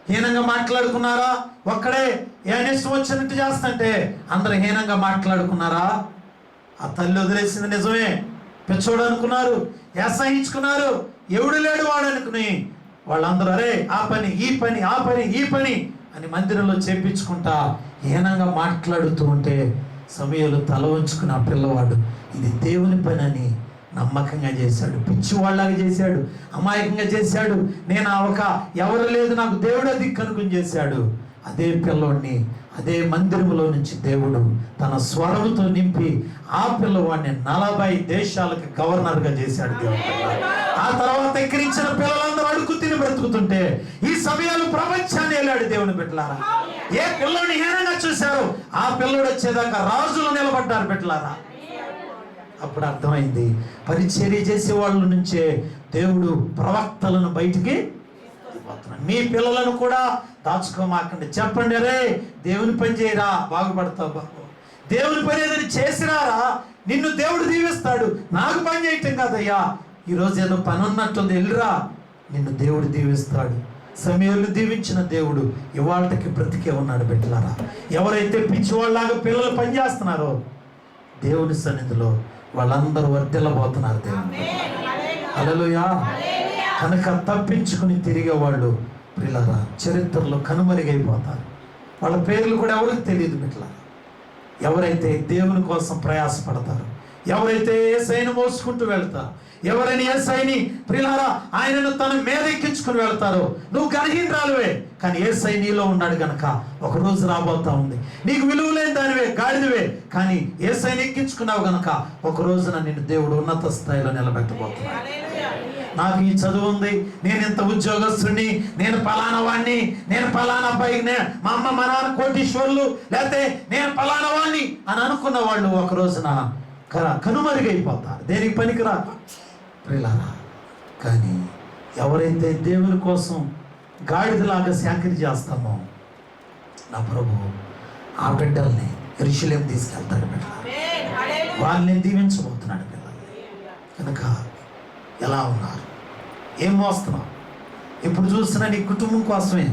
హీనంగా మాట్లాడుకున్నారా, ఒక్కడే ఏం ఇష్టం వచ్చినట్టు చేస్తుంటే అందరూ హీనంగా మాట్లాడుకున్నారా? ఆ తల్లి వదిలేసింది నిజమే, పిచ్చోడు అనుకున్నారు, అసహించుకున్నారు, ఎవడు లేడు వాడు అనుకుని వాళ్ళందరూ అరే ఆ పని ఈ పని ఆ పని ఈ పని అని మందిరంలో చేపించుకుంటా హీనంగా మాట్లాడుతూ ఉంటే సమయంలో తల వంచుకుని ఆ పిల్లవాడు ఇది దేవుని పని అని నమ్మకంగా చేశాడు, పిచ్చివాళ్ళగా చేశాడు, అమాయకంగా చేశాడు. నేను ఎవరు లేదు నాకు దేవుడే దిక్కు అనుకుని చేశాడు. అదే పిల్లోడిని అదే మందిరంలో నుంచి దేవుడు తన స్వరముతో నింపి ఆ పిల్లవాడిని 40 దేశాలకు గవర్నర్గా చేశాడు దేవుడు. ఆ తర్వాత ఎక్కిరించిన పిల్లలందరూ అడుగు తిని బ్రతుకుతుంటే ఈ సమయాలు ప్రపంచాన్ని వెళ్ళాడు దేవుని బిడ్డలారా. ఏ పిల్లోని హీనంగా చూశారో ఆ పిల్లోడు వచ్చేదాకా రాజులు నిలబడ్డారు బిడ్డలారా. అప్పుడు అర్థమైంది, పరిచర్య చేసే వాళ్ళ నుంచే దేవుడు ప్రవక్తలను బయటికి తీసుకుపోతున్నాడు. మీ పిల్లలను కూడా దాచుకోమాకండి. చెప్పండి, రే దేవుని పని చేయరా, బాగుపడతావు బాబు. దేవుని పని ఏదైనా చేసిరారా, నిన్ను దేవుడు దీవిస్తాడు. నాకు పని చేయటం కాదయ్యా, ఈరోజు ఏదో పని ఉన్నట్టుంది, వెళ్ళిరా, నిన్ను దేవుడు దీవిస్తాడు. సమయంలో దీవించిన దేవుడు ఇవాళకి బ్రతికే ఉన్నాడు బిడ్డలారా. ఎవరైతే పిచ్చివాళ్ళలాగా పిల్లలు పనిచేస్తున్నారో దేవుని సన్నిధిలో వాళ్ళందరూ వర్ధిల్లబోతున్నారు దేవుని. హల్లెలూయా. కనుక తప్పించుకుని తిరిగే వాళ్ళు పిల్లరా చరిత్రలో కనుమరుగైపోతారు. వాళ్ళ పేర్లు కూడా ఎవరికి తెలియదు బిడ్డలారా. ఎవరైతే దేవుని కోసం ప్రయాసపడతారు, ఎవరైతే యేసయ్యను మోసుకుంటూ వెళ్తారు, ఎవరైనా యేసయ్యని ప్రియులారా ఆయనను తన మీద ఎక్కించుకుని వెళ్తారో, నువ్వు గర్హీనరాలువే కానీ యేసయ్య నీలో ఉన్నాడు గనక ఒక రోజు రాబోతా ఉంది. నీకు విలువ లేని దానివే, గాడిదవే, కానీ యేసయ్యని ఎక్కించుకున్నావు గనక ఒక రోజున నిన్ను దేవుడు ఉన్నత స్థాయిలో నిలబెట్టబోతున్నాడు. నాకు ఈ చదువు ఉంది, నేను ఇంత ఉద్యోగస్తుని, నేను పలానా వాడిని, నేను పలానా అబ్బాయి, మా అమ్మ మా నాన్న కోటీశ్వరులు, లేకపోతే నేను పలానా వాడిని అని అనుకున్న వాళ్ళు ఒక రోజున కనుమరుగైపోతారు, దేనికి పనికిరా ప్రియులారా. కానీ ఎవరైతే దేవుని కోసం గాడిదలాగా సేకరి చేస్తామో నా ప్రభు ఆ బిడ్డల్ని యెరూషలేము తీసుకెళ్తాడు బిడ్డలారా. వాళ్ళని దీవించబోతున్నాడు పిల్లల్ని. కనుక ఎలా ఉన్నారు, ఏం మోస్తున్నావు? ఇప్పుడు చూస్తున్నా నీ కుటుంబం కోసమే,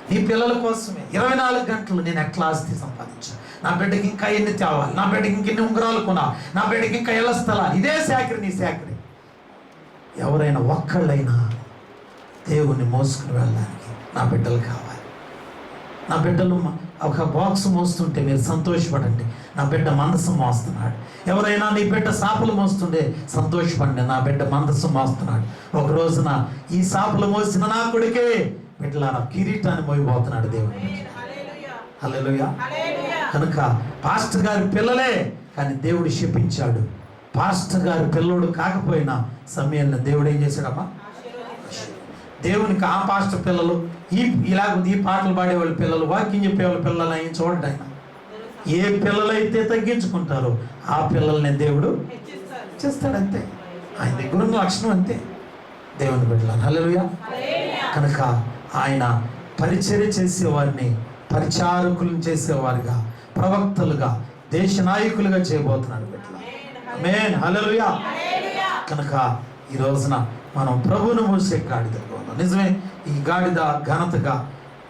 నీ పిల్లల కోసమే. 24 గంటలు నేను ఎట్లా ఆస్తి సంపాదించాను, నా బిడ్డకి ఇంకా ఎన్ని తేవాలి, నా బిడ్డకి ఇంకెన్ని ఉంగరాలు కొనా, నా బిడ్డకి ఇంకా ఇళ్ళ స్థలాలు, ఇదే సేకరి, నీ సేకరి. ఎవరైనా ఒక్కళ్ళైనా దేవుణ్ణి మోసుకుని వెళ్ళడానికి నా బిడ్డలు కావాలి. నా బిడ్డలు ఒక బాక్స్ మోస్తుంటే మీరు సంతోషపడండి, నా బిడ్డ మందసం మోస్తున్నాడు. ఎవరైనా నీ బిడ్డ సాపలు మోస్తుండే సంతోషపడండి, నా బిడ్డ మందసం మోస్తున్నాడు. ఒక రోజున ఈ సాపలు మోసిన నా కొడుకే బిడ్డలారా కిరీటాన్ని మోయిపోతున్నాడు దేవుడు. హల్లెలూయా. కనుక పాస్టర్ గారి పిల్లలే కానీ దేవుడు శపించాడు. పాస్టర్ గారి పిల్లోడు కాకపోయినా సమయంలో దేవుడు ఏం చేశాడమ్మా, దేవునికి ఆ పాస్టర్ పిల్లలు, ఈ పాటలు పాడేవాళ్ళ పిల్లలు, వాక్యం చెప్పేవాళ్ళ పిల్లలు ఆయన చూడండి. ఆయన ఏ పిల్లలైతే తగ్గించుకుంటారో ఆ పిల్లల్ని దేవుడు చేస్తాడంతే. ఆయన దగ్గర ఉన్న లక్షణం అంతే దేవుని బిడ్డలను. హల్లెలూయా. కనుక ఆయన పరిచర్య చేసేవారిని పరిచారకులను చేసేవారుగా, ప్రవక్తలుగా, దేశ నాయకులుగా చేయబోతున్నాడు బిడ్డలు. ఆమేన్. హల్లెలూయా. కనుక ఈ రోజున మనం ప్రభువును మోసే గాడిదగా ఉన్నాం. నిజమే, ఈ గాడిద ఘనతగా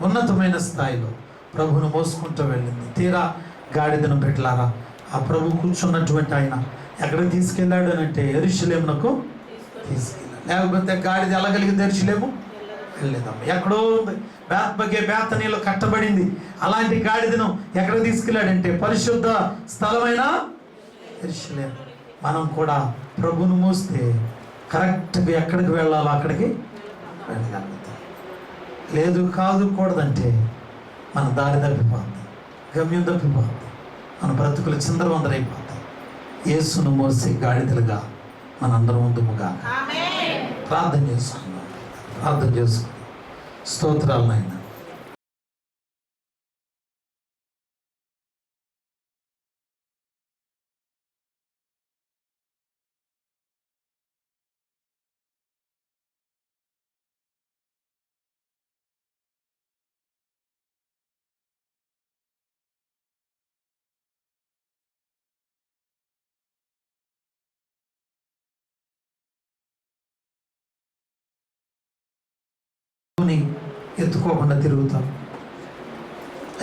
ఉన్నతమైన స్థాయిలో ప్రభువును మోసుకుంటూ వెళ్ళింది. తీరా గాడిదను బిడ్డలారా ఆ ప్రభు కూర్చున్నటువంటి ఆయన ఎక్కడికి తీసుకెళ్ళాడు అని అంటే యెరూషలేమునకు తీసుకెళ్ళాడు. లేకపోతే గాడిద వెళ్ళగలిగింది యెరూషలేము వెళ్ళలేదమ్మ, ఎక్కడో ఉంది. బేతనీలో కట్టబడింది. అలాంటి గాడిదను ఎక్కడ తీసుకెళ్ళాడంటే పరిశుద్ధ స్థలమైన యెరూషలేము. మనం కూడా ప్రభువును మోస్తే కరెక్ట్గా ఎక్కడికి వెళ్ళాలో అక్కడికి వెళ్ళగలుగుతాం. లేదు కాదు కూడదంటే మన దారి తప్పిపోద్ది, గమ్యం తప్పిపోద్ది, మన బ్రతుకులు చిందరవందరైపోతాయి. యేసును మోసే గాడిదలుగా మనందరం ముందుముగా ప్రార్థన చేసుకున్నాం. ప్రార్థన చేసుకున్నాం. స్తోత్రాలు నాయన. ఎత్తుకోకుండా తిరుగుతాం.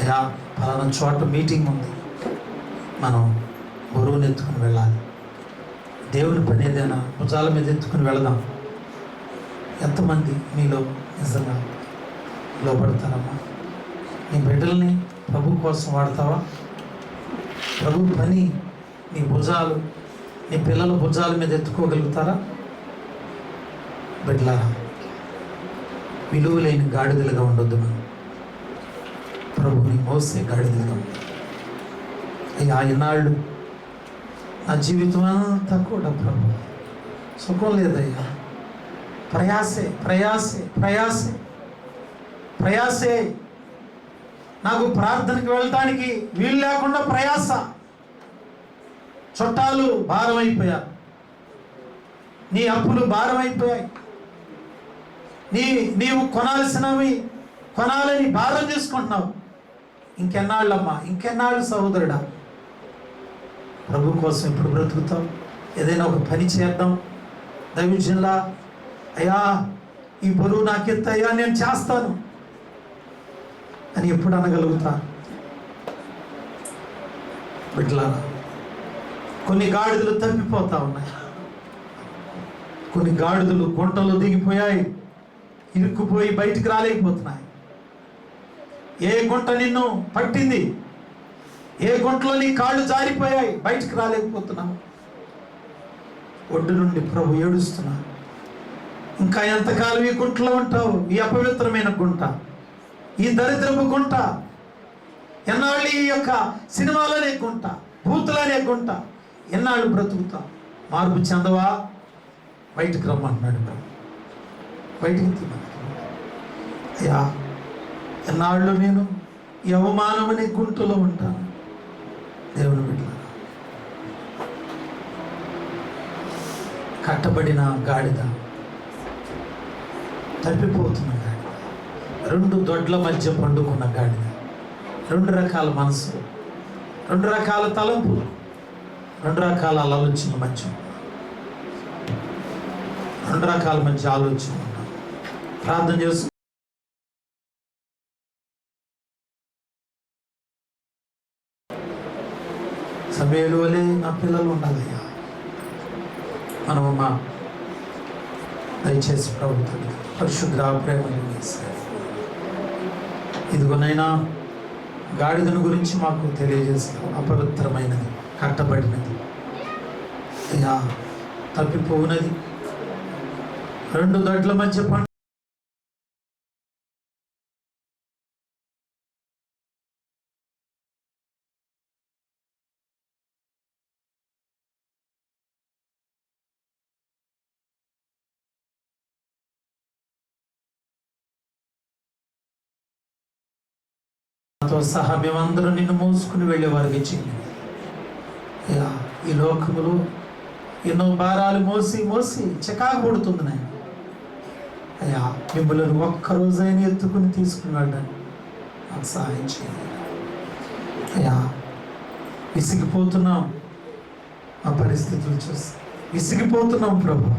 అయ్యా ఫలానా చోట మీటింగ్ ఉంది, మనం బరువుని ఎత్తుకుని వెళ్ళాలి. దేవుని పని ఏదైనా భుజాల మీద ఎత్తుకుని వెళదాం. ఎంతమంది మీలో నిజంగా లోపడతారమ్మా? నీ బిడ్డల్ని ప్రభు కోసం వాడతావా? ప్రభు పని నీ భుజాలు, నీ పిల్లల భుజాల మీద ఎత్తుకోగలుగుతారా? బిడ్డలారా, విలువ లేని గాడిదలుగా ఉండొద్దు. మనం ప్రభుని మోసే గాడిదలుగా ఉండాలి. అయ్యా ఈనాళ్ళు నా జీవితం అంతా కూడా ప్రభు సుఖం లేదయ్యా, ప్రయాసే ప్రయాసే ప్రయాసే ప్రయాసే. నాకు ప్రార్థనకి వెళ్ళటానికి వీలు లేకుండా ప్రయాస. చుట్టాలు భారం అయిపోయారు, నీ అప్పులు భారం అయిపోయాయి, నీవు కొనాల్సినవి కొనాలని భారం చేసుకుంటున్నావు. ఇంకెన్నాళ్ళమ్మా, ఇంకెన్నాళ్ళు సహోదరుడా? ప్రభు కోసం ఇప్పుడు బ్రతుకుతాం. ఏదైనా ఒక పని చేద్దాం. దైవజనులా, అయ్యా ఈ బరువు నాకెత్త, అయ్యా నేను చేస్తాను అని ఎప్పుడు అనగలుగుతా? బిడ్డలారా, కొన్ని గాడిదలు తప్పిపోతా ఉన్నాయి, కొన్ని గాడిదలు గుంటలు దిగిపోయాయి, ఇరుక్కుపోయి బయటికి రాలేకపోతున్నాయి. ఏ గుంట నిన్ను పట్టింది? ఏ గుంటలో నీ కాళ్ళు జారిపోయాయి, బయటికి రాలేకపోతున్నావు. ఒడ్డు నుండి ప్రభు ఏడుస్తున్నా, ఇంకా ఎంతకాలం ఈ గుంటలో ఉంటావు? ఈ అపవిత్రమైన గుంట, ఈ దరిద్రపు గుంట, ఎన్నాళ్ళు ఈ యొక్క సినిమాలనే గుంట, భూతులనే గుంట, ఎన్నాళ్ళు బ్రతుకుతావు? మార్పు చెందవా? బయటికి రమ్మంటున్నాడు ప్రభు. బయటికి తిన్నా. అయ్యా, ఎన్నాళ్ళు నేను ఈ అవమానం అనే గుంటలో ఉంటాను. దేవుని బిడ్డ, కట్టబడిన గాడిద, తప్పిపోతున్న గాడిద, రెండు దొడ్ల మధ్య పండుకున్న గాడిద, రెండు రకాల మనసు, రెండు రకాల తలంపులు, రెండు రకాల ఆలోచనల మధ్య, రెండు రకాల మధ్య ఆలోచన ఉంటాం. ప్రార్థన చేస్తూ సమయాలు వలె నా పిల్లలు ఉండాలయ్యా. మనమమ్మా దయచేసి ప్రభుత్వం పరిశుద్ధ ప్రేమలు ఇదిగోనైనా గాడిదను గురించి మాకు తెలియజేస్తాం. అపవిత్రమైనది, కట్టబడినది అయ్యా, తప్పిపోవునది, రెండు దొడ్ల మధ్య పండు సహా మేమందరూ నిన్ను మోసుకుని వెళ్ళే వారికి చేయండి. అయ్యా, ఈ లోకములు ఎన్నో భారాలు మోసి మోసి చికాకు పడుతుంది నాయన. అయ్యా, మిమ్మల్ని ఒక్కరోజైనా ఎత్తుకుని తీసుకుని వెళ్ళండి, నాకు సహాయం చేయండి. అయ్యా, విసిగిపోతున్నాం, మా పరిస్థితులు చూసి విసిగిపోతున్నాం ప్రభు.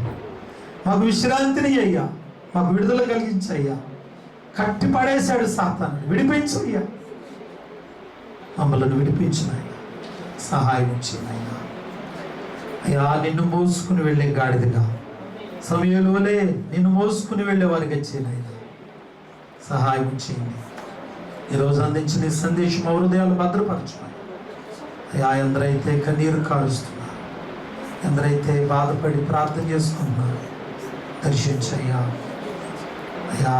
మాకు విశ్రాంతిని అయ్యా, మాకు విడుదల కలిగించయ్యా. కట్టి పడేశాడు సాతాను, విడిపించు అయ్యా, మమ్మల్ని విడిపించిన సహాయం ఇచ్చిన అయ్యా. నిన్ను మోసుకుని వెళ్ళే గాడిదగా, సమయంలో నిన్ను మోసుకుని వెళ్ళే వారికి వచ్చిన సహాయం చేయండి. ఈరోజు అందించిన ఈ సందేశం హృదయాలు భద్రపరచుకోండి అయ్యా. ఎందరైతే కన్నీరు కారుస్తున్నారు, ఎందరైతే బాధపడి ప్రార్థన చేసుకుంటున్నారు, దర్శించయ్యా. అయ్యా,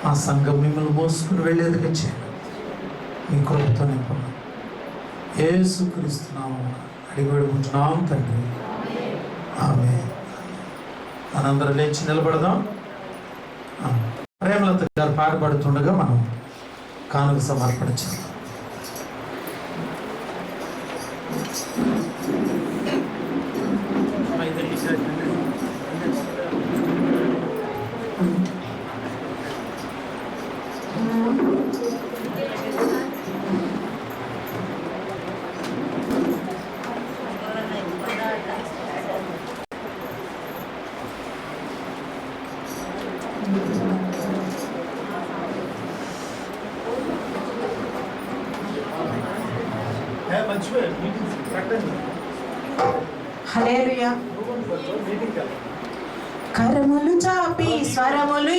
మా సంఘం మిమ్మల్ని మోసుకుని వెళ్ళేదిగా చేయండి. మీ కృపతో నింపండి. యేసుక్రీస్తు నామమున అడిగి వేడుకుంటున్నాం తండ్రి, ఆమేన్. మనందరం లేచి నిలబడదాం. ప్రేమలత గారు పాటపడుతుండగా మనం కానుక సమర్పణ చేద్దాం. హల్లెలూయా. కరములు చాపి స్వరములు